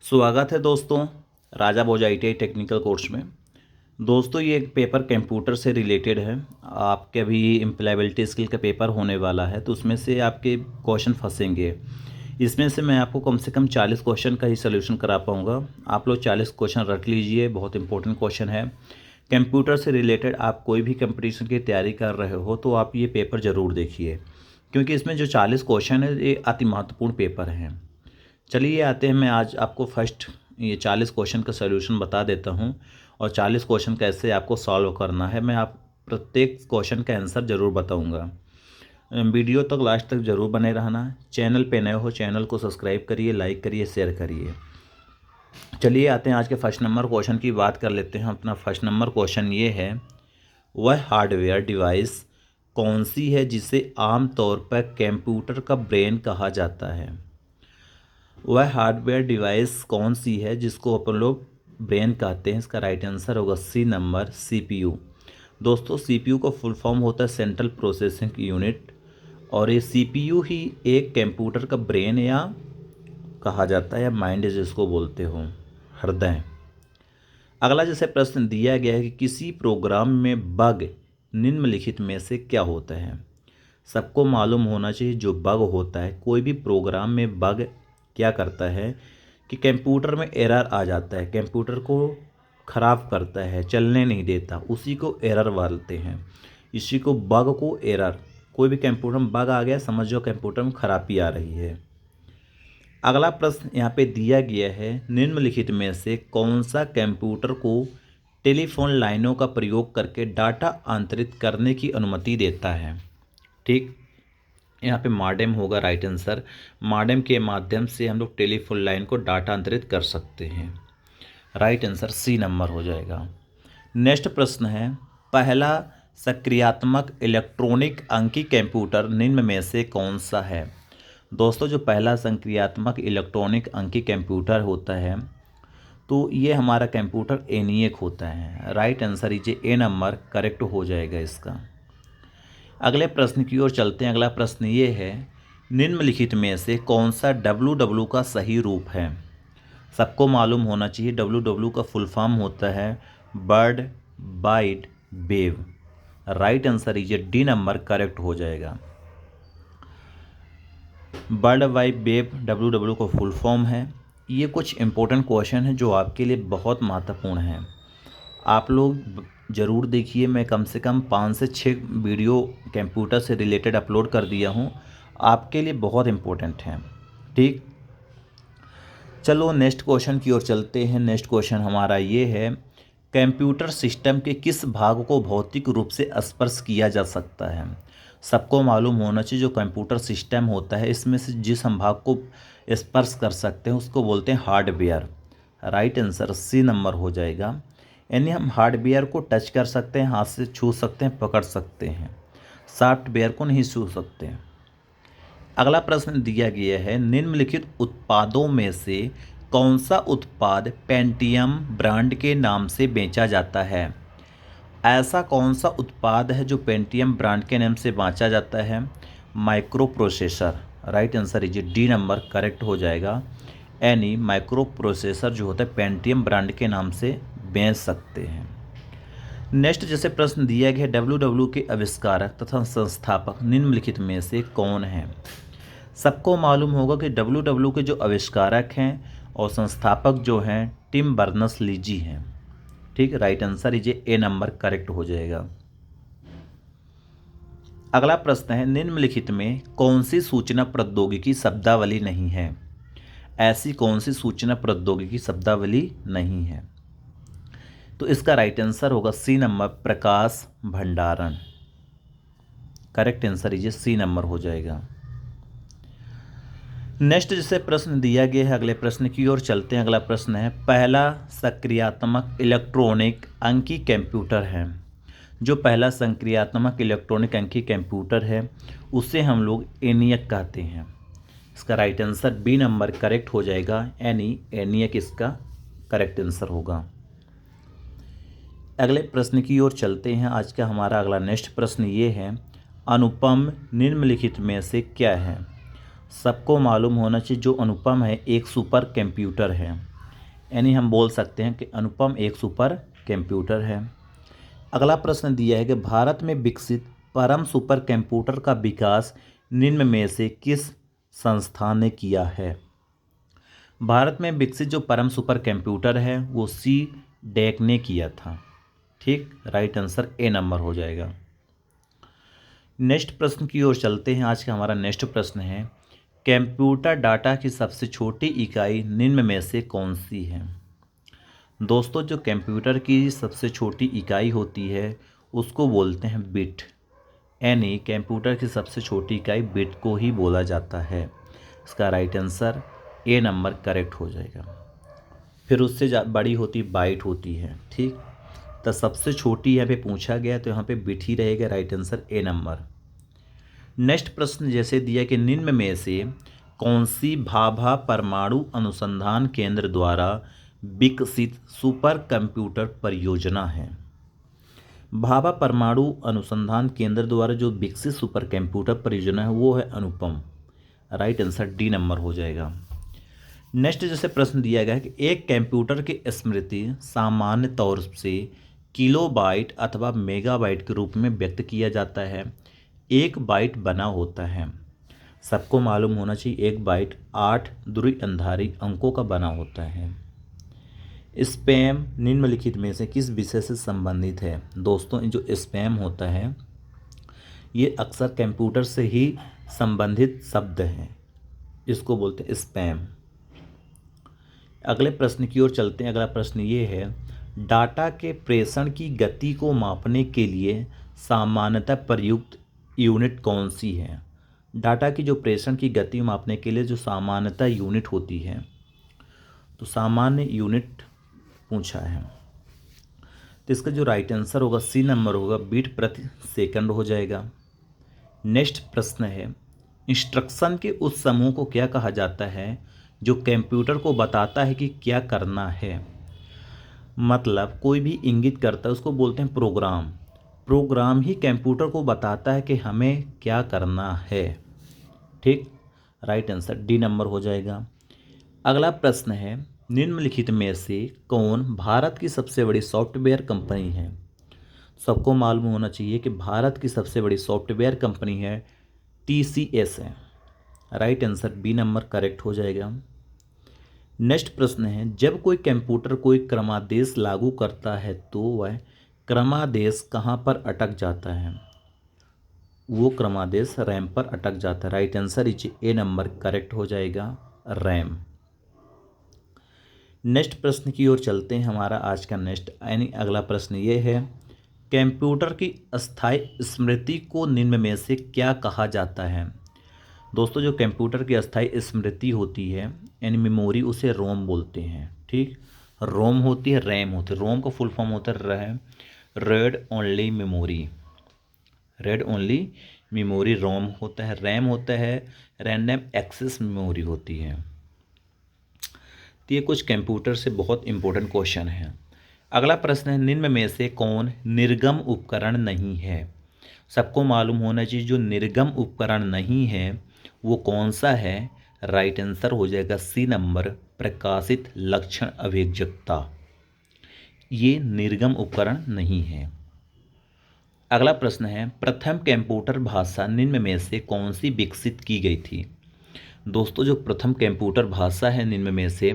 स्वागत है दोस्तों राजा भोज ITI टेक्निकल कोर्स में। दोस्तों ये एक पेपर कंप्यूटर से रिलेटेड है। आपके अभी एम्प्लॉयबिलिटी स्किल का पेपर होने वाला है तो उसमें से आपके क्वेश्चन फंसेंगे। इसमें से मैं आपको कम से कम 40 क्वेश्चन का ही सलूशन करा पाऊँगा। आप लोग 40 क्वेश्चन रट लीजिए, बहुत इंपॉर्टेंट क्वेश्चन है। कंप्यूटर से रिलेटेड आप कोई भी कंपटीशन की तैयारी कर रहे हो तो आप ये पेपर ज़रूर देखिए, क्योंकि इसमें जो 40 क्वेश्चन है ये अति महत्वपूर्ण पेपर हैं। चलिए आते हैं, मैं आज आपको फर्स्ट ये 40 क्वेश्चन का सलूशन बता देता हूं और 40 क्वेश्चन कैसे आपको सॉल्व करना है। मैं आप प्रत्येक क्वेश्चन का आंसर ज़रूर बताऊंगा। वीडियो तक लास्ट तक ज़रूर बने रहना। चैनल पे नए हो चैनल को सब्सक्राइब करिए, लाइक करिए, शेयर करिए। चलिए आते हैं आज के फर्स्ट नंबर क्वेश्चन की बात कर लेते हैं। अपना फर्स्ट नंबर क्वेश्चन ये है, वह हार्डवेयर डिवाइस कौन सी है जिसे आमतौर पर कंप्यूटर का ब्रेन कहा जाता है। वह हार्डवेयर डिवाइस कौन सी है जिसको अपन लोग ब्रेन कहते हैं। इसका राइट आंसर होगा सी नंबर CPU। दोस्तों CPU का फुल फॉर्म होता है सेंट्रल प्रोसेसिंग यूनिट, और ये CPU ही एक कंप्यूटर का ब्रेन या कहा जाता है, या माइंड जिसको बोलते हो, हृदय। अगला जैसे प्रश्न दिया गया है कि किसी प्रोग्राम में बग निम्नलिखित में से क्या होता है। सबको मालूम होना चाहिए जो बग होता है, कोई भी प्रोग्राम में बग क्या करता है कि कंप्यूटर में एरर आ जाता है, कंप्यूटर को ख़राब करता है, चलने नहीं देता, उसी को एरर बोलते हैं। इसी को बग को एरर, कोई भी कंप्यूटर में बग आ गया समझ जाओ कंप्यूटर में खराबी आ रही है। अगला प्रश्न यहाँ पे दिया गया है, निम्नलिखित में से कौन सा कंप्यूटर को टेलीफोन लाइनों का प्रयोग करके डाटा आंतरित करने की अनुमति देता है। ठीक, यहाँ पे मॉडेम होगा राइट आंसर। मॉडेम के माध्यम से हम लोग टेलीफोन लाइन को डाटा अंतरित कर सकते हैं। राइट आंसर सी नंबर हो जाएगा। नेक्स्ट प्रश्न है, पहला सक्रियात्मक इलेक्ट्रॉनिक अंकी कंप्यूटर निम्न में से कौन सा है। दोस्तों जो पहला सक्रियात्मक इलेक्ट्रॉनिक अंकी कंप्यूटर होता है तो ये हमारा कंप्यूटर ENIAC होता है। राइट आंसर ये ए नंबर करेक्ट हो जाएगा इसका। अगले प्रश्न की ओर चलते हैं। अगला प्रश्न ये है, निम्नलिखित में से कौन सा WW का सही रूप है। सबको मालूम होना चाहिए WW का फुल फॉर्म होता है world wide web. Right answer ये डी नंबर करेक्ट हो जाएगा। बर्ड बाइट वेव WW का फुल फॉर्म है। ये कुछ इंपॉर्टेंट क्वेश्चन है जो आपके लिए बहुत महत्वपूर्ण है, आप लोग ज़रूर देखिए। मैं कम से कम 5 से 6 वीडियो कंप्यूटर से रिलेटेड अपलोड कर दिया हूँ, आपके लिए बहुत इम्पोर्टेंट है। ठीक, चलो नेक्स्ट क्वेश्चन की ओर चलते हैं। नेक्स्ट क्वेश्चन हमारा ये है, कंप्यूटर सिस्टम के किस भाग को भौतिक रूप से स्पर्श किया जा सकता है। सबको मालूम होना चाहिए जो कंप्यूटर सिस्टम होता है इसमें से जिस हम भाग को स्पर्श कर सकते हैं उसको बोलते हैं hardware. Right answer C number हो जाएगा। यानी हम हार्डवेयर को टच कर सकते हैं, हाथ से छू सकते हैं, पकड़ सकते हैं, सॉफ्टवेयर को नहीं छू सकते। अगला प्रश्न दिया गया है, निम्नलिखित उत्पादों में से कौन सा उत्पाद पेंटियम ब्रांड के नाम से बेचा जाता है। ऐसा कौन सा उत्पाद है जो पेंटियम ब्रांड के नाम से बेचा जाता है। Micro processor. राइट आंसर ये डी नंबर करेक्ट हो जाएगा। यानी माइक्रो प्रोसेसर जो होता है पेंटियम ब्रांड के नाम से बेच सकते हैं। नेक्स्ट जैसे प्रश्न दिया गया है, WW के आविष्कारक तथा संस्थापक निम्नलिखित में से कौन है। सबको मालूम होगा कि WW के जो आविष्कारक हैं और संस्थापक जो हैं टिम बर्नर्स-ली जी हैं। ठीक, राइट आंसर ये ए नंबर करेक्ट हो जाएगा। अगला प्रश्न है, निम्नलिखित में कौन सी सूचना प्रौद्योगिकी शब्दावली नहीं है। ऐसी कौन सी सूचना प्रौद्योगिकी शब्दावली नहीं है। तो इसका राइट आंसर होगा सी नंबर प्रकाश भंडारण। करेक्ट आंसर ये सी नंबर हो जाएगा। नेक्स्ट जिसे प्रश्न दिया गया है, अगले प्रश्न की ओर चलते हैं। अगला प्रश्न है, पहला सक्रियात्मक इलेक्ट्रॉनिक अंकी कंप्यूटर है। जो पहला सक्रियात्मक इलेक्ट्रॉनिक अंकी कंप्यूटर है उसे हम लोग ENIAC कहते हैं। इसका right answer B number correct हो जाएगा। यानी ENIAC इसका करेक्ट आंसर होगा। अगले प्रश्न की ओर चलते हैं। आज का हमारा अगला नेक्स्ट प्रश्न ये है, अनुपम निम्नलिखित में से क्या है। सबको मालूम होना चाहिए जो अनुपम है एक सुपर कंप्यूटर है। यानी हम बोल सकते हैं कि अनुपम एक सुपर कंप्यूटर है। अगला प्रश्न दिया है कि भारत में विकसित परम सुपर कंप्यूटर का विकास निम्न में से किस संस्था ने किया है। भारत में विकसित जो परम सुपर कंप्यूटर है वो सी डैक ने किया था। ठीक, राइट आंसर ए नंबर हो जाएगा। नेक्स्ट प्रश्न की ओर चलते हैं। आज का हमारा नेक्स्ट प्रश्न है, कंप्यूटर डाटा की सबसे छोटी इकाई निम्न में से कौन सी है। दोस्तों, जो कंप्यूटर की सबसे छोटी इकाई होती है उसको बोलते हैं बिट, यानी कंप्यूटर की सबसे छोटी इकाई बिट को ही बोला जाता है। इसका right answer A number correct हो जाएगा। फिर उससे बड़ी होती बाइट होती है। ठीक, तो सबसे छोटी यहाँ पे पूछा गया तो यहाँ पे बिट ही रहेगा, right answer A number. Next प्रश्न जैसे दिया कि निम्न में से कौन सी भाभा परमाणु अनुसंधान केंद्र द्वारा विकसित सुपर कंप्यूटर परियोजना है। भाभा परमाणु अनुसंधान केंद्र द्वारा जो विकसित सुपर कंप्यूटर परियोजना है वो है अनुपम, राइट आंसर डी नंबर हो जाएगा। नेक्स्ट जैसे प्रश्न दिया गया है कि एक कंप्यूटर की स्मृति सामान्य तौर से किलोबाइट अथवा मेगाबाइट के रूप में व्यक्त किया जाता है। एक बाइट बना होता है, सबको मालूम होना चाहिए, एक बाइट 8 द्विआधारी अंकों का बना होता है। स्पैम निम्नलिखित में से किस विषय से संबंधित है। दोस्तों, जो स्पैम होता है ये अक्सर कंप्यूटर से ही संबंधित शब्द है, इसको बोलते हैं स्पैम। अगले प्रश्न की ओर चलते हैं। अगला प्रश्न ये है, डाटा के प्रेषण की गति को मापने के लिए सामान्यतः प्रयुक्त यूनिट कौन सी है। डाटा की जो प्रेषण की गति मापने के लिए जो सामान्यतः यूनिट होती है, तो सामान्य यूनिट पूछा है, तो इसका जो राइट आंसर होगा सी नंबर होगा, बीट प्रति सेकंड हो जाएगा। नेक्स्ट प्रश्न है, इंस्ट्रक्शन के उस समूह को क्या कहा जाता है जो कंप्यूटर को बताता है कि क्या करना है। मतलब कोई भी इंगित करता है उसको बोलते हैं प्रोग्राम। प्रोग्राम ही कंप्यूटर को बताता है कि हमें क्या करना है। ठीक, राइट आंसर डी नंबर हो जाएगा। अगला प्रश्न है, निम्नलिखित में से कौन भारत की सबसे बड़ी सॉफ्टवेयर कंपनी है। सबको मालूम होना चाहिए कि भारत की सबसे बड़ी सॉफ्टवेयर कंपनी है TCS है, right answer B number correct हो जाएगा। नेक्स्ट प्रश्न है, जब कोई कंप्यूटर कोई क्रमादेश लागू करता है तो वह क्रमादेश कहाँ पर अटक जाता है। वो क्रमादेश रैम पर अटक जाता है, right answer is a number correct हो जाएगा, रैम। नेक्स्ट प्रश्न की ओर चलते हैं। हमारा आज का नेक्स्ट यानी अगला प्रश्न ये है, कंप्यूटर की अस्थायी स्मृति को निम्न में से क्या कहा जाता है। दोस्तों, जो कंप्यूटर की अस्थायी स्मृति होती है यानी मेमोरी, उसे रोम बोलते हैं। ठीक, रोम होती है, रैम होती है। रोम का फुल फॉर्म होता है red only memory, red only memory रोम होता है। रैम होता है रैंडम एक्सेस मेमोरी होती है। तो ये कुछ कंप्यूटर से बहुत इंपॉर्टेंट क्वेश्चन है। अगला प्रश्न है, निम्न में से कौन निर्गम उपकरण नहीं है। सबको मालूम होना चाहिए जो निर्गम उपकरण नहीं है वो कौन सा है। राइट आंसर हो जाएगा सी नंबर, प्रकाशित लक्षण अभिव्यक्ता। ये निर्गम उपकरण नहीं है। अगला प्रश्न है, प्रथम कंप्यूटर भाषा निम्न में से कौन सी विकसित की गई थी। दोस्तों, जो प्रथम कंप्यूटर भाषा है निम्न में से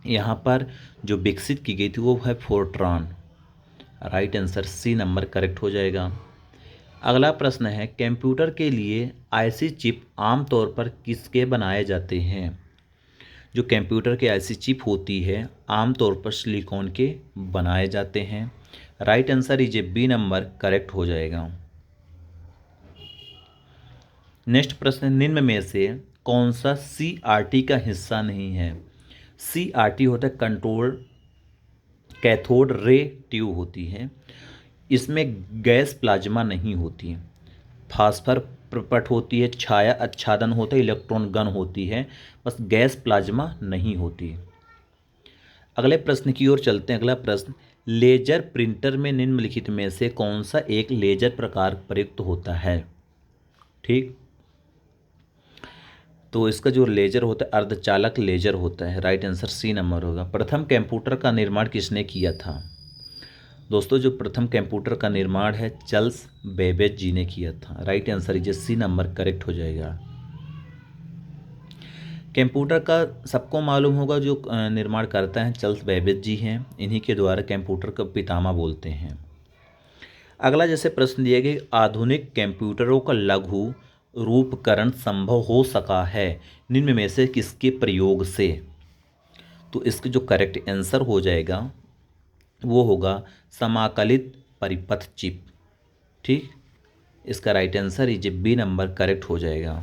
यहाँ पर जो विकसित की गई थी वो है Fortran, right answer C number correct हो जाएगा। अगला प्रश्न है, कंप्यूटर के लिए आईसी चिप आमतौर पर किसके बनाए जाते हैं। जो कंप्यूटर के आईसी चिप होती है आमतौर पर सिलिकॉन के बनाए जाते हैं, right answer is B number correct हो जाएगा। नेक्स्ट प्रश्न, निम्न में से कौन सा CRT का हिस्सा नहीं है। CRT होता है कंट्रोल कैथोड रे ट्यूब होती है, इसमें गैस प्लाज्मा नहीं होती, फास्फर प्रपट होती है, छाया आच्छादन होता है, इलेक्ट्रॉन गन होती है, बस गैस प्लाज्मा नहीं होती। अगले प्रश्न की ओर चलते हैं। अगला प्रश्न, लेजर प्रिंटर में निम्नलिखित में से कौन सा एक लेजर प्रकार प्रयुक्त होता है। ठीक, तो इसका जो लेजर होता है अर्धचालक लेजर होता है। राइट आंसर सी नंबर होगा। प्रथम कंप्यूटर का निर्माण किसने किया था? दोस्तों जो प्रथम कंप्यूटर का निर्माण है चार्ल्स बेबेज जी ने किया था। Right answer is C number correct हो जाएगा। कंप्यूटर का सबको मालूम होगा जो निर्माण करता है चार्ल्स बेबेज जी हैं। इन्हीं के द्वारा कंप्यूटर का पितामह बोलते हैं। अगला जैसे प्रश्न दिया गया, आधुनिक कंप्यूटरों का लघु रूपकरण संभव हो सका है निम्न में से किसके प्रयोग से? तो इसके जो करेक्ट आंसर हो जाएगा वो होगा समाकलित परिपथ चिप। ठीक, इसका right answer is B number correct हो जाएगा।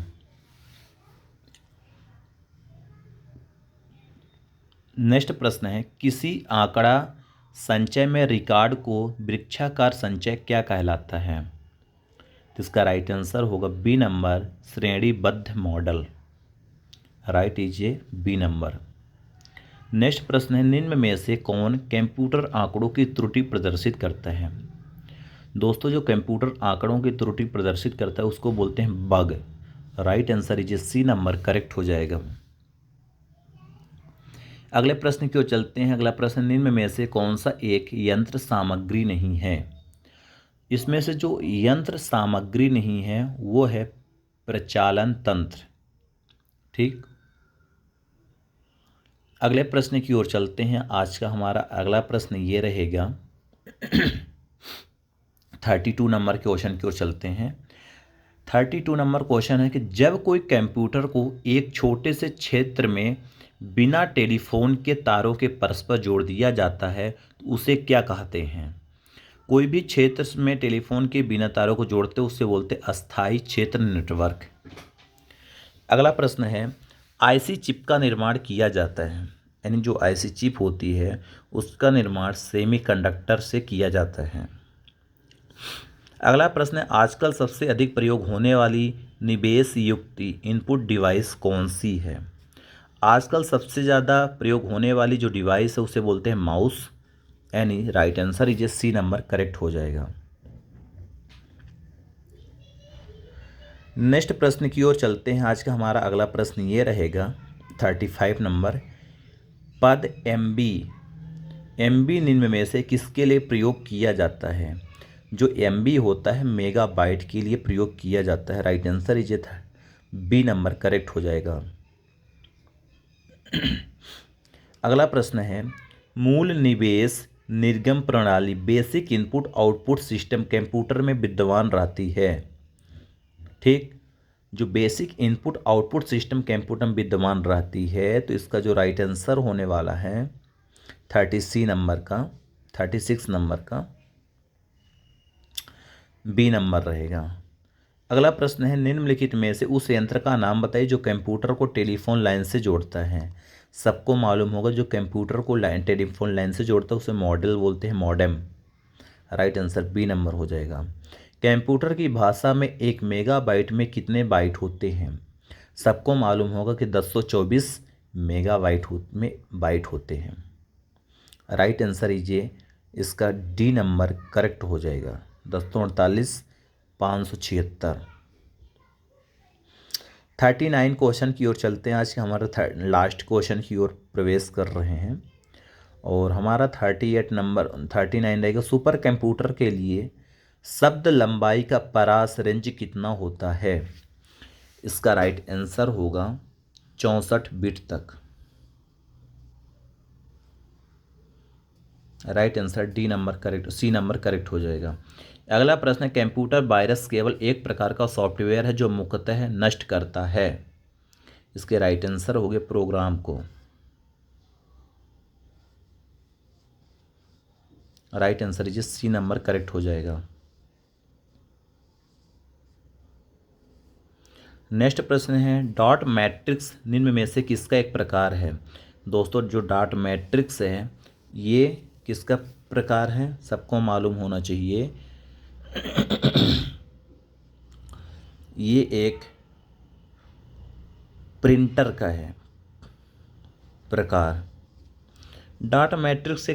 नेक्स्ट प्रश्न है, किसी आंकड़ा संचय में रिकॉर्ड को वृक्षाकार संचय क्या कहलाता है? तो इसका राइट आंसर होगा बी नंबर श्रेणीबद्ध model. Right is a B number. Next प्रश्न है, निम्न में से कौन कंप्यूटर आंकड़ों की त्रुटि प्रदर्शित करता है? दोस्तों जो कंप्यूटर आंकड़ों की त्रुटि प्रदर्शित करता है उसको बोलते हैं bug. Right answer is C number correct हो जाएगा। अगले प्रश्न की ओर चलते हैं। अगला प्रश्न, निम्न में से कौन सा एक यंत्र सामग्री नहीं है? इसमें से जो यंत्र सामग्री नहीं है वो है प्रचालन तंत्र। ठीक, अगले प्रश्न की ओर चलते हैं। आज का हमारा अगला प्रश्न ये रहेगा 32 नंबर के क्वेश्चन की ओर चलते हैं। 32 नंबर क्वेश्चन है कि जब कोई कंप्यूटर को एक छोटे से क्षेत्र में बिना टेलीफोन के तारों के परस्पर जोड़ दिया जाता है तो उसे क्या कहते हैं? कोई भी क्षेत्र में टेलीफोन के बिना तारों को जोड़ते उससे बोलते अस्थायी क्षेत्र नेटवर्क। अगला प्रश्न है, आईसी चिप का निर्माण किया जाता है, यानी जो आईसी चिप होती है उसका निर्माण सेमीकंडक्टर से किया जाता है। अगला प्रश्न है, आजकल सबसे अधिक प्रयोग होने वाली निवेश युक्त इनपुट डिवाइस कौन सी है? आजकल सबसे ज़्यादा प्रयोग होने वाली जो डिवाइस है उसे बोलते हैं माउस, यानी right answer is C number correct हो जाएगा। नेक्स्ट प्रश्न की ओर चलते हैं। आज का हमारा अगला प्रश्न ये रहेगा 35 नंबर, पद एमबी निम्न में से किसके लिए प्रयोग किया जाता है? जो एमबी होता है मेगाबाइट के लिए प्रयोग किया जाता है। Right answer is B number correct हो जाएगा। अगला प्रश्न है, मूल निवेश निर्गम प्रणाली basic input output system computer में विद्यमान रहती है। ठीक, जो basic input output system computer में विद्यमान रहती है तो इसका जो राइट आंसर होने वाला है 36 नंबर का बी नंबर रहेगा। अगला प्रश्न है, निम्नलिखित में से उस यंत्र का नाम बताइए जो कंप्यूटर को टेलीफोन लाइन से जोड़ता है। सबको मालूम होगा जो कंप्यूटर को टेलीफोन लाइन से जोड़ता है उसे मॉडल बोलते हैं, modem. Right answer B number हो जाएगा। कंप्यूटर की भाषा में 1 मेगाबाइट में कितने बाइट होते हैं? सबको मालूम होगा कि 1024 मेगाबाइट में बाइट होते हैं। राइट आंसर इजे इसका डी नंबर करेक्ट हो जाएगा। 1048 576। 39 क्वेश्चन की ओर चलते हैं। आज के हमारा लास्ट क्वेश्चन की ओर प्रवेश कर रहे हैं और हमारा 39 रहेगा, सुपर कंप्यूटर के लिए शब्द लंबाई का परास रेंज कितना होता है? इसका राइट आंसर होगा 64 बिट तक। Right answer C number correct हो जाएगा। अगला प्रश्न है, कंप्यूटर वायरस केवल एक प्रकार का सॉफ्टवेयर है जो मुख्यतः नष्ट करता है। इसके राइट आंसर हो गए प्रोग्राम को। Right answer is C number correct हो जाएगा। नेक्स्ट प्रश्न है, डॉट मैट्रिक्स निम्न में से किसका एक प्रकार है? दोस्तों जो डॉट मैट्रिक्स है ये किसका प्रकार है? सबको मालूम होना चाहिए ये एक प्रिंटर का है प्रकार। डाटा मैट्रिक्स से